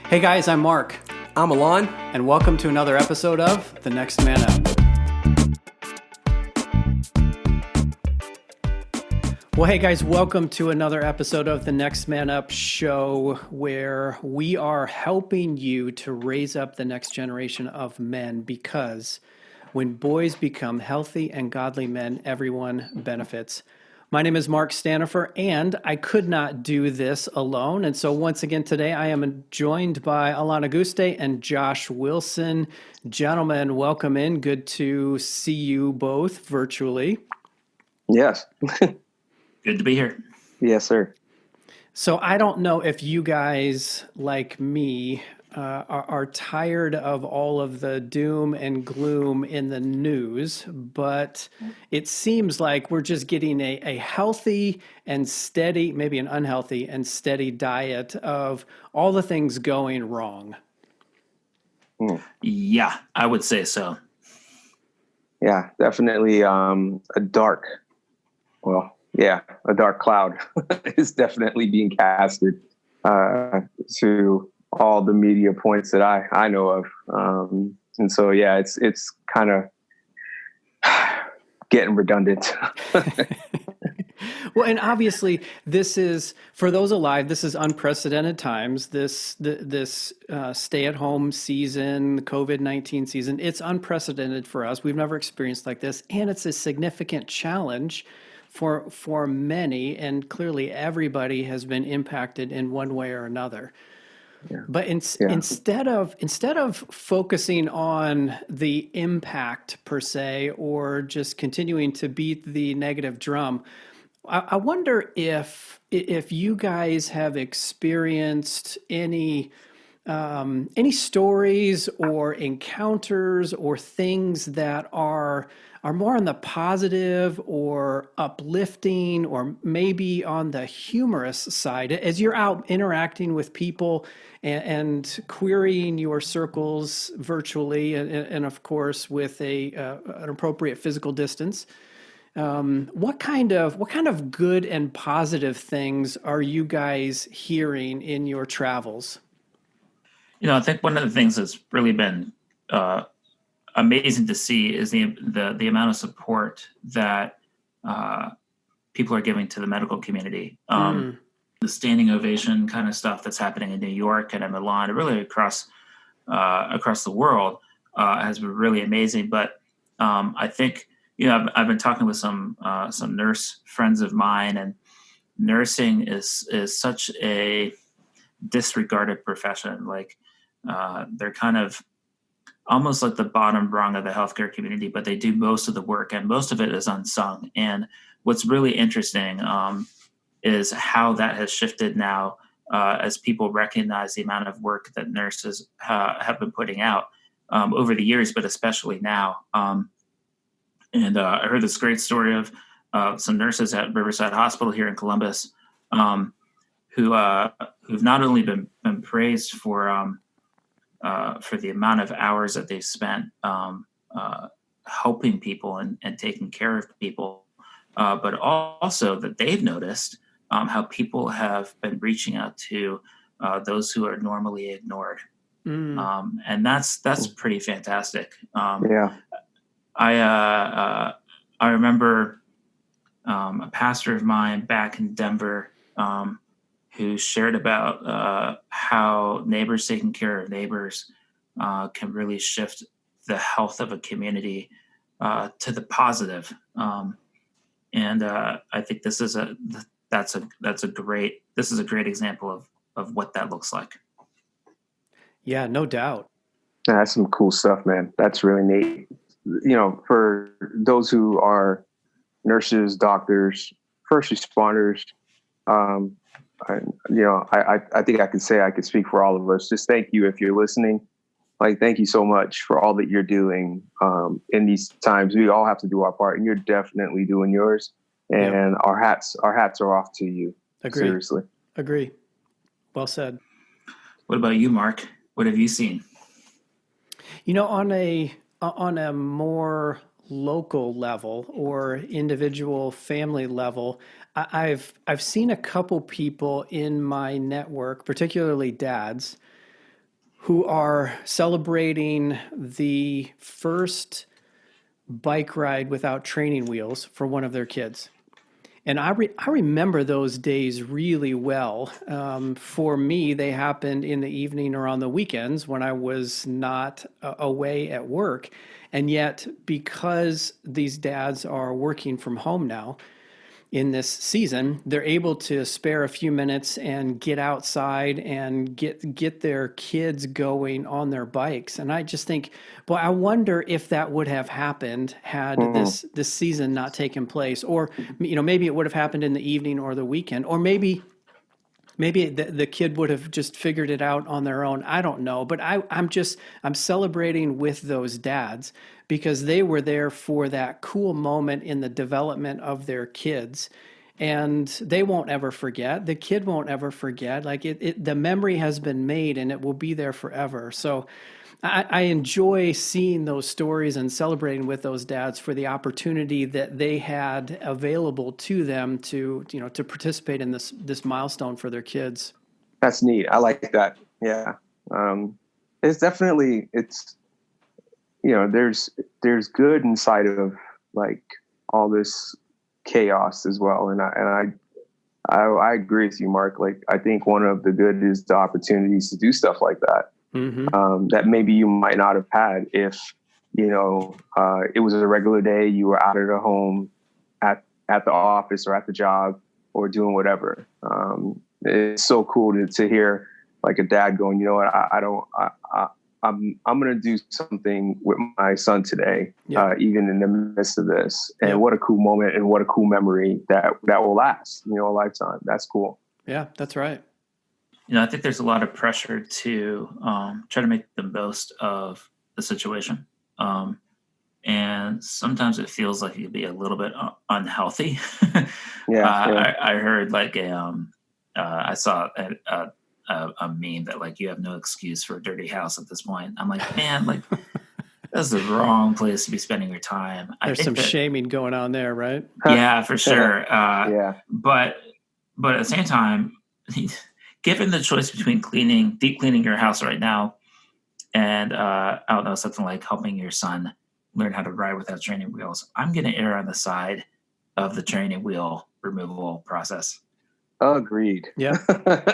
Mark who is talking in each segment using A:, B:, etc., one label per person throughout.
A: Hey guys, I'm Mark,
B: I'm Alon.
A: and welcome to another episode of The Next Man Up. Well, hey guys, welcome to another episode of The Next Man Up show, where we are helping you to raise up the next generation of men, because when boys become healthy and godly men, everyone benefits. My name is Mark Stanifer, and I could not do this alone. And so once again today, I am joined by Alana Guste and Josh Wilson. Gentlemen, welcome in. Good to see you both virtually.
B: Yes.
C: Good to be here.
B: Yes, sir.
A: So I don't know if you guys, like me, are tired of all of the doom and gloom in the news, but it seems like we're just getting a healthy and steady, maybe an unhealthy and steady diet of all the things going wrong.
C: Yeah, I would say so.
B: Yeah, definitely a dark cloud is definitely being casted to all the media points that I know of. And so, yeah, it's kind of getting redundant.
A: Well, and obviously, this is, for those alive, this is unprecedented times. This stay-at-home season, COVID-19 season, it's unprecedented for us. We've never experienced like this, and it's a significant challenge for many, and clearly everybody has been impacted in one way or another.
B: Yeah.
A: But instead of focusing on the impact per se, or just continuing to beat the negative drum, I wonder if you guys have experienced any stories or encounters or things that are more on the positive or uplifting, or maybe on the humorous side, as you're out interacting with people and querying your circles virtually, and of course with an appropriate physical distance. What kind of good and positive things are you guys hearing in your travels?
C: I think one of the things that's really been amazing to see is the amount of support that people are giving to the medical community. The standing ovation kind of stuff that's happening in New York and in Milan, and really across the world, has been really amazing. But I think I've been talking with some nurse friends of mine, and nursing is such a disregarded profession. Like they're kind of almost like the bottom rung of the healthcare community, but they do most of the work, and most of it is unsung. And what's really interesting is how that has shifted now, as people recognize the amount of work that nurses have been putting out over the years, but especially now. And I heard this great story of some nurses at Riverside Hospital here in Columbus, who've not only been praised for the amount of hours that they've spent helping people and taking care of people, but also that they've noticed how people have been reaching out to those who are normally ignored. And that's pretty fantastic.
B: Yeah.
C: I remember a pastor of mine back in Denver who shared about how neighbors taking care of neighbors can really shift the health of a community to the positive. And I think this is a great example of what that looks like.
A: Yeah, no doubt.
B: That's some cool stuff, man. That's really neat. For those who are nurses, doctors, first responders, I think I could speak for all of us. Just thank you if you're listening. Like, thank you so much for all that you're doing in these times. We all have to do our part, and you're definitely doing yours. And our hats are off to you.
A: Agree.
B: Seriously.
A: Agree. Well said.
C: What about you, Mark? What have you seen?
A: On a more local level or individual family level, I've seen a couple people in my network, particularly dads, who are celebrating the first bike ride without training wheels for one of their kids. And I remember those days really well. For me, they happened in the evening or on the weekends when I was not away at work. And yet, because these dads are working from home now in this season, they're able to spare a few minutes and get outside and get their kids going on their bikes. And I just think, boy, I wonder if that would have happened had this season not taken place, or maybe it would have happened in the evening or the weekend, or maybe the kid would have just figured it out on their own. I don't know, but I'm celebrating with those dads because they were there for that cool moment in the development of their kids, and they won't ever forget. The kid won't ever forget. Like the memory has been made, and it will be there forever. So I enjoy seeing those stories and celebrating with those dads for the opportunity that they had available to them to participate in this milestone for their kids.
B: That's neat. I like that. Yeah. It's definitely, there's good inside of like all this chaos as well. And I agree with you, Mark. Like, I think one of the good is the opportunities to do stuff like that. That maybe you might not have had if, it was a regular day, you were out of the home at the office or at the job or doing whatever. It's so cool to hear like a dad going, you know what, I'm going to do something with my son today, even in the midst of this. And what a cool moment and what a cool memory that will last, a lifetime. That's cool.
A: Yeah, that's right.
C: I think there's a lot of pressure to try to make the most of the situation. And sometimes it feels like it could be a little bit unhealthy. I heard like I saw a meme that like, you have no excuse for a dirty house at this point. I'm like, man, like that's the wrong place to be spending your time.
A: There's some shaming going on there, right?
C: Yeah, for sure. But at the same time, given the choice between deep cleaning your house right now and, I don't know, something like helping your son learn how to ride without training wheels, I'm going to err on the side of the training wheel removal process.
B: Agreed.
A: Yeah,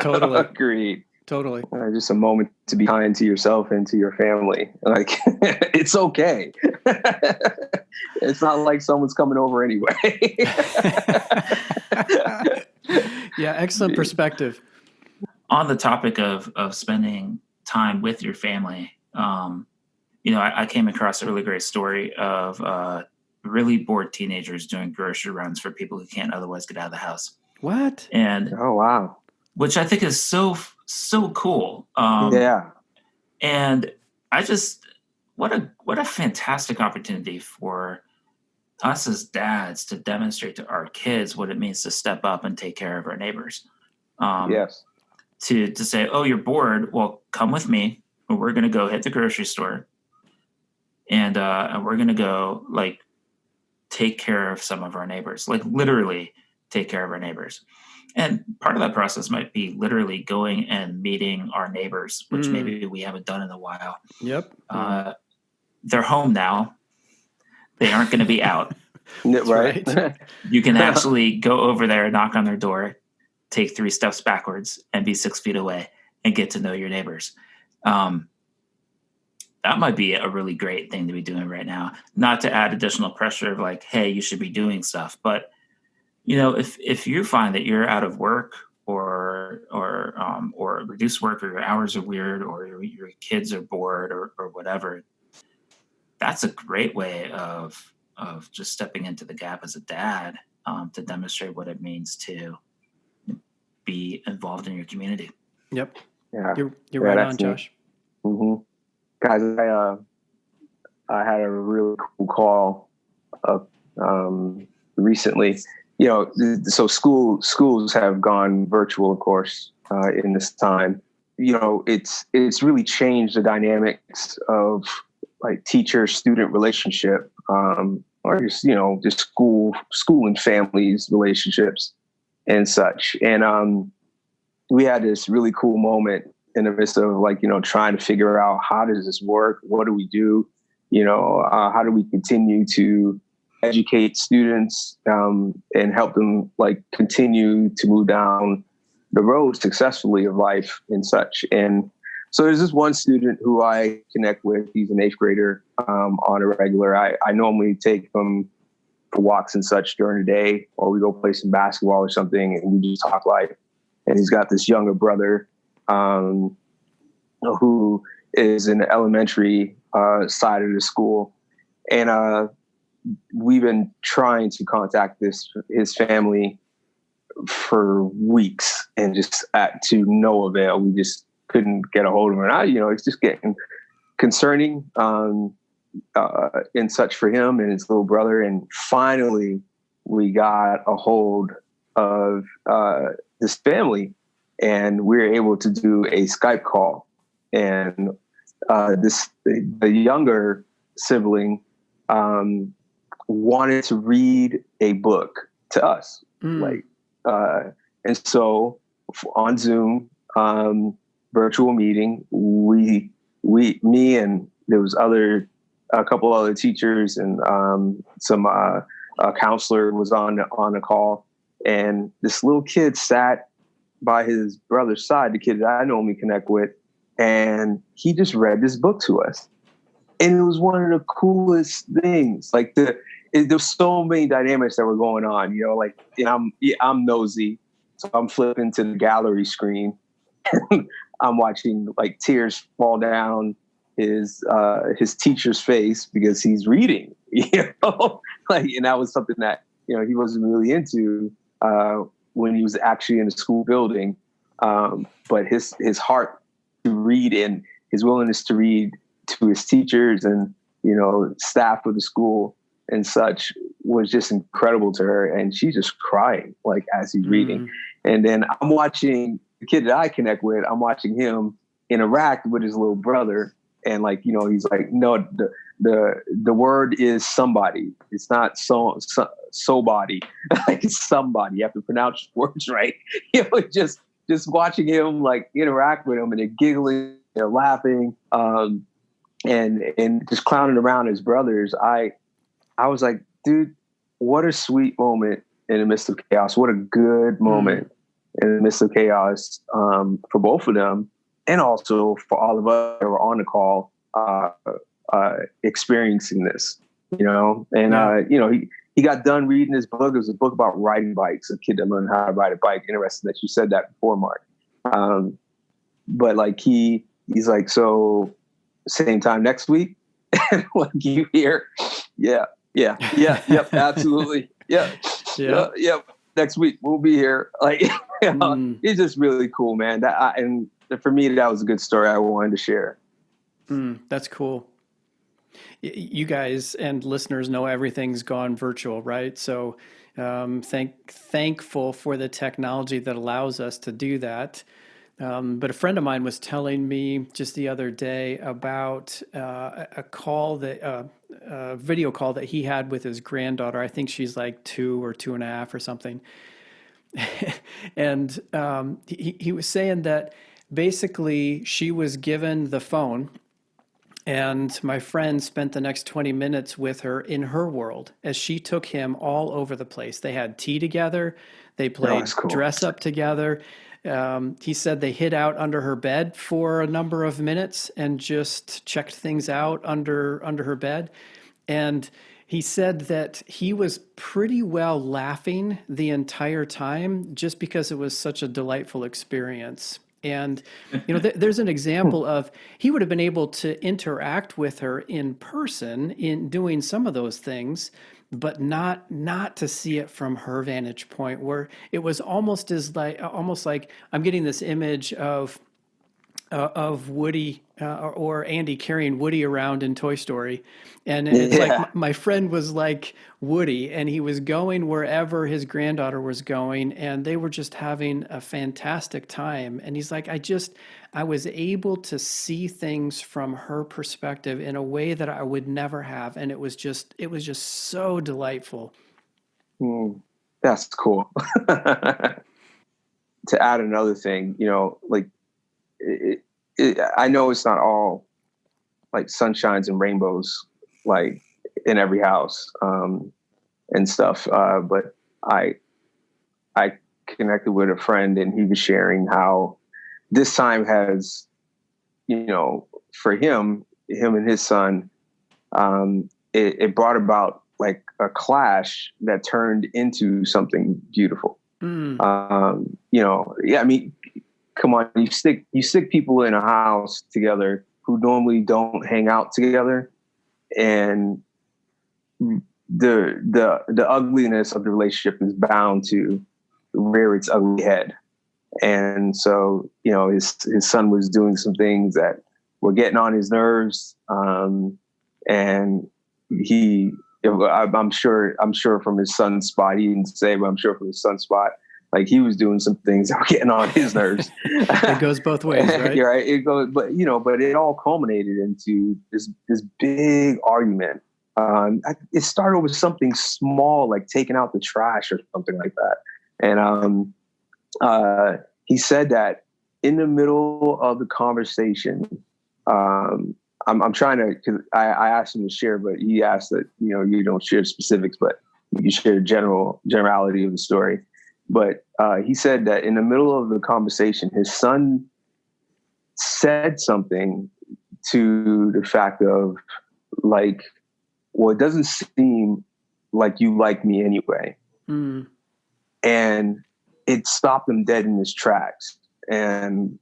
A: totally.
B: Agreed.
A: Totally.
B: Just a moment to be kind to yourself and to your family. Like, it's okay. It's not like someone's coming over anyway.
A: Yeah, excellent perspective.
C: On the topic of spending time with your family, I came across a really great story of really bored teenagers doing grocery runs for people who can't otherwise get out of the house.
A: What?
C: And
B: oh wow,
C: which I think is so cool. And I just what a fantastic opportunity for us as dads to demonstrate to our kids what it means to step up and take care of our neighbors.
B: Yes.
C: To say, oh, you're bored. Well, come with me. We're going to go hit the grocery store, and we're going to go like take care of some of our neighbors, like literally take care of our neighbors. And part of that process might be literally going and meeting our neighbors, which maybe we haven't done in a while.
A: Yep.
C: They're home now. They aren't going to be out.
B: Right.
C: You can actually go over there, knock on their door, take 3 steps backwards and be 6 feet away and get to know your neighbors. That might be a really great thing to be doing right now, not to add additional pressure of like, hey, you should be doing stuff. But, if you find that you're out of work or reduced work, or your hours are weird, or your kids are bored or whatever, that's a great way of just stepping into the gap as a dad, to demonstrate what it means to be involved in your community.
A: Yep.
B: Yeah.
A: You're right on, Josh.
B: Mm-hmm. Guys, I had a really cool call recently. So schools have gone virtual, of course, in this time. It's really changed the dynamics of like teacher-student relationship, or just just school and families relationships and such. And we had this really cool moment in the midst of like, trying to figure out how does this work? What do we do? How do we continue to educate students and help them like continue to move down the road successfully of life and such. And so there's this one student who I connect with. He's an 8th grader on a regular. I normally take him for walks and such during the day, or we go play some basketball or something, and we just talk life. And he's got this younger brother who is in the elementary side of the school. And we've been trying to contact his family for weeks and just to no avail. We just couldn't get a hold of him. And it's just getting concerning and such for him and his little brother. And finally, we got a hold of this family, and we were able to do a Skype call. And the younger sibling wanted to read a book to us, and so on Zoom, virtual meeting, me and there was a couple other teachers and some a counselor was on the call, and this little kid sat by his brother's side, the kid that I normally connect with, and he just read this book to us. And it was one of the coolest things. Like there's so many dynamics that were going on, I'm nosy. So I'm flipping to the gallery screen. I'm watching like tears fall down his teacher's face because he's reading, and that was something that, he wasn't really into when he was actually in the school building. But his heart to read and his willingness to read to his teachers and, staff of the school and such was just incredible to her. And she's just crying, like, as he's reading. And then I'm watching the kid that I connect with, I'm watching him interact with his little brother. And like, he's like, no, the word is somebody. It's not so body. Like, it's somebody. You have to pronounce words right. Just watching him like interact with him, and they're giggling, they're laughing, and just clowning around his brothers. I was like, dude, what a sweet moment in the midst of chaos. What a good moment in the midst of chaos for both of them, and also for all of us that were on the call experiencing this, And, he got done reading his book. It was a book about riding bikes, a kid that learned how to ride a bike. Interesting that you said that before, Mark. But like he's like, so same time next week? Like, you here? Yeah, yep, absolutely. Yep. Next week we'll be here. Like, it's just really cool, man. And for me, that was a good story I wanted to share.
A: That's cool. You guys and listeners know everything's gone virtual, right? So thankful for the technology that allows us to do that. But a friend of mine was telling me just the other day about a video call that he had with his granddaughter. I think she's like 2 or 2.5 or something. And he was saying that basically she was given the phone, and my friend spent the next 20 minutes with her in her world as she took him all over the place. They had tea together. They played dress up together. He said they hid out under her bed for a number of minutes and just checked things out under her bed. And he said that he was pretty well laughing the entire time just because it was such a delightful experience. And, there's an example of he would have been able to interact with her in person in doing some of those things, but not to see it from her vantage point, where it was almost like I'm getting this image of Woody or Andy carrying Woody around in Toy Story. And it's like my friend was like Woody, and he was going wherever his granddaughter was going, and they were just having a fantastic time. And he's like, I was able to see things from her perspective in a way that I would never have. And it was just so delightful.
B: That's cool. To add another thing, like, I know it's not all like sunshines and rainbows, like in every house, and stuff. But I connected with a friend, and he was sharing how this time has, for him and his son, it brought about like a clash that turned into something beautiful. Yeah, I mean, come on, you stick people in a house together who normally don't hang out together, and the ugliness of the relationship is bound to rear its ugly head. And so, his son was doing some things that were getting on his nerves, and I'm sure from his son's spot, he didn't say, but I'm sure from his son's spot, like he was doing some things that were getting on his nerves.
A: It goes both ways, right?
B: Yeah, right. It goes, but it all culminated into this big argument. It started with something small, like taking out the trash or something like that. And he said that in the middle of the conversation, I'm trying to, because I asked him to share, but he asked that, you don't share specifics, but you share generality of the story. But he said that in the middle of the conversation, his son said something to the fact of like, well, it doesn't seem like you like me anyway. And it stopped him dead in his tracks. And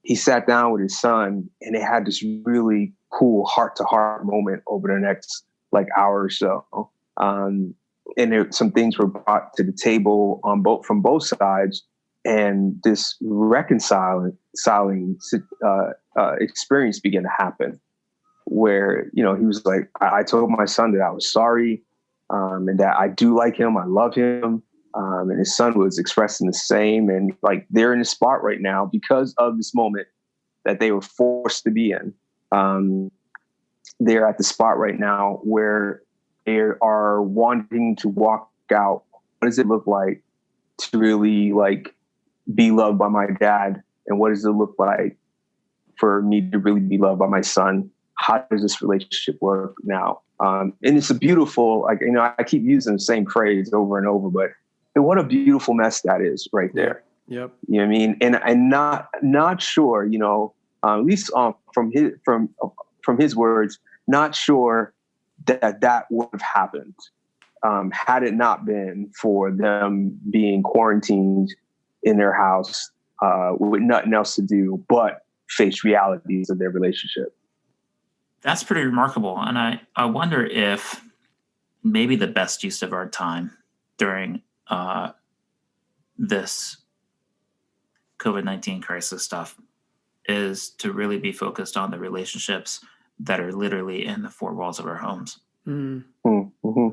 B: he sat down with his son, and they had this really cool heart-to-heart moment over the next like hour or so. And some things were brought to the table from both sides, and this reconciling experience began to happen. Where he was like, I told my son that I was sorry, and that I do like him, I love him. And his son was expressing the same, and like they're in a spot right now because of this moment that they were forced to be in. They're at the spot right now where they are wanting to walk out. What does it look like to really like be loved by my dad? And what does it look like for me to really be loved by my son? How does this relationship work now? And it's a beautiful, like, I keep using the same phrase over and over, but what a beautiful mess that is right there.
A: Yep.
B: You know what I mean? And I'm not sure, at least from his words, not sure that would have happened had it not been for them being quarantined in their house with nothing else to do but face realities of their relationship.
C: That's pretty remarkable. And I wonder if maybe the best use of our time during this COVID-19 crisis stuff is to really be focused on the relationships that are literally in the four walls of our homes.
B: Mm-hmm.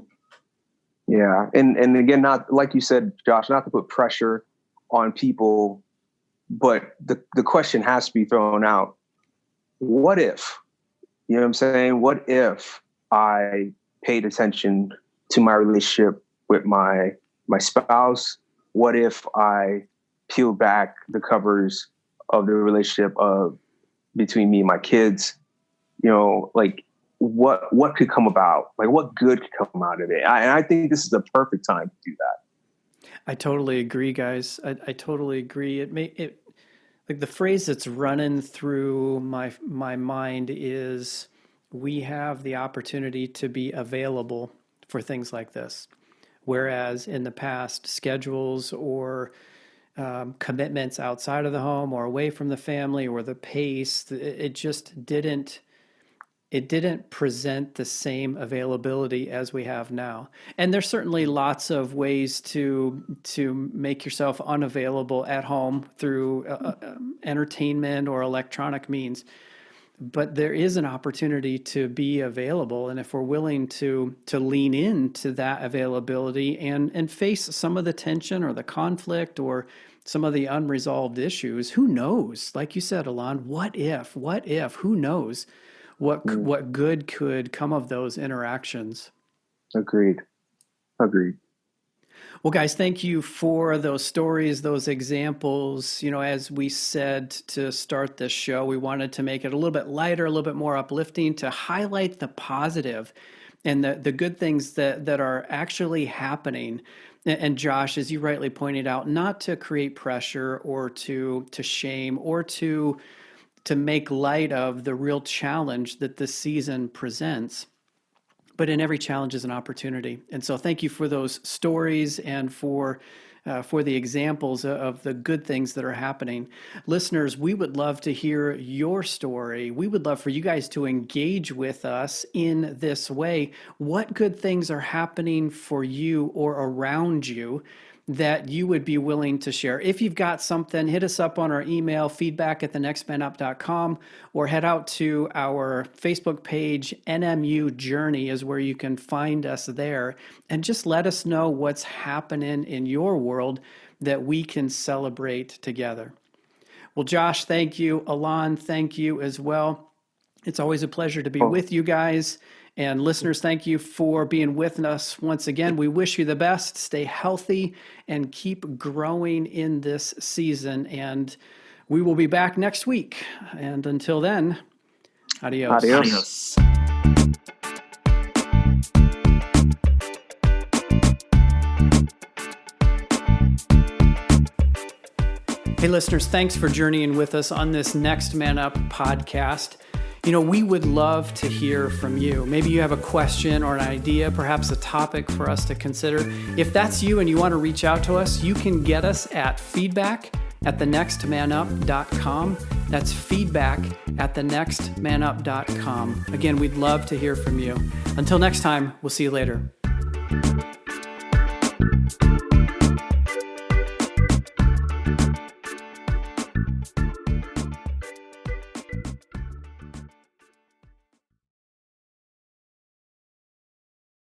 B: Yeah. And again, not like you said, Josh, not to put pressure on people, but the question has to be thrown out. What if, you know what I'm saying? What if I paid attention to my relationship with my spouse? What if I peeled back the covers of the relationship between me and my kids? Like what could come about? Like what good could come out of it? And I think this is the perfect time to do that.
A: I totally agree, guys. I totally agree. It like the phrase that's running through my mind is we have the opportunity to be available for things like this. Whereas in the past, schedules or commitments outside of the home or away from the family or the pace, it just didn't present the same availability as we have now. And there's certainly lots of ways to make yourself unavailable at home through entertainment or electronic means. But there is an opportunity to be available. And if we're willing to lean into that availability and face some of the tension or the conflict or some of the unresolved issues, who knows? Like you said, Alon, what if, who knows what good could come of those interactions?
B: Agreed.
A: Well, guys, thank you for those stories, those examples. As we said to start this show, we wanted to make it a little bit lighter, a little bit more uplifting, to highlight the positive and the good things that are actually happening. And Josh, as you rightly pointed out, not to create pressure or to shame or to make light of the real challenge that this season presents. But in every challenge is an opportunity. And so thank you for those stories and for the examples of the good things that are happening. Listeners, we would love to hear your story. We would love for you guys to engage with us in this way. What good things are happening for you or around you that you would be willing to share? If you've got something, hit us up on our email, feedback@thenextmanup.com, or head out to our Facebook page. NMU Journey is where you can find us there. And just let us know what's happening in your world that we can celebrate together. Well, Josh, thank you. Alon, thank you as well. It's always a pleasure to be with you guys. And listeners, thank you for being with us once again. We wish you the best. Stay healthy and keep growing in this season. And we will be back next week. And until then, adios.
B: Adios.
A: Hey, listeners, thanks for journeying with us on this Next Man Up podcast. We would love to hear from you. Maybe you have a question or an idea, perhaps a topic for us to consider. If that's you and you want to reach out to us, you can get us at feedback@thenextmanup.com. That's feedback@thenextmanup.com. Again, we'd love to hear from you. Until next time, we'll see you later.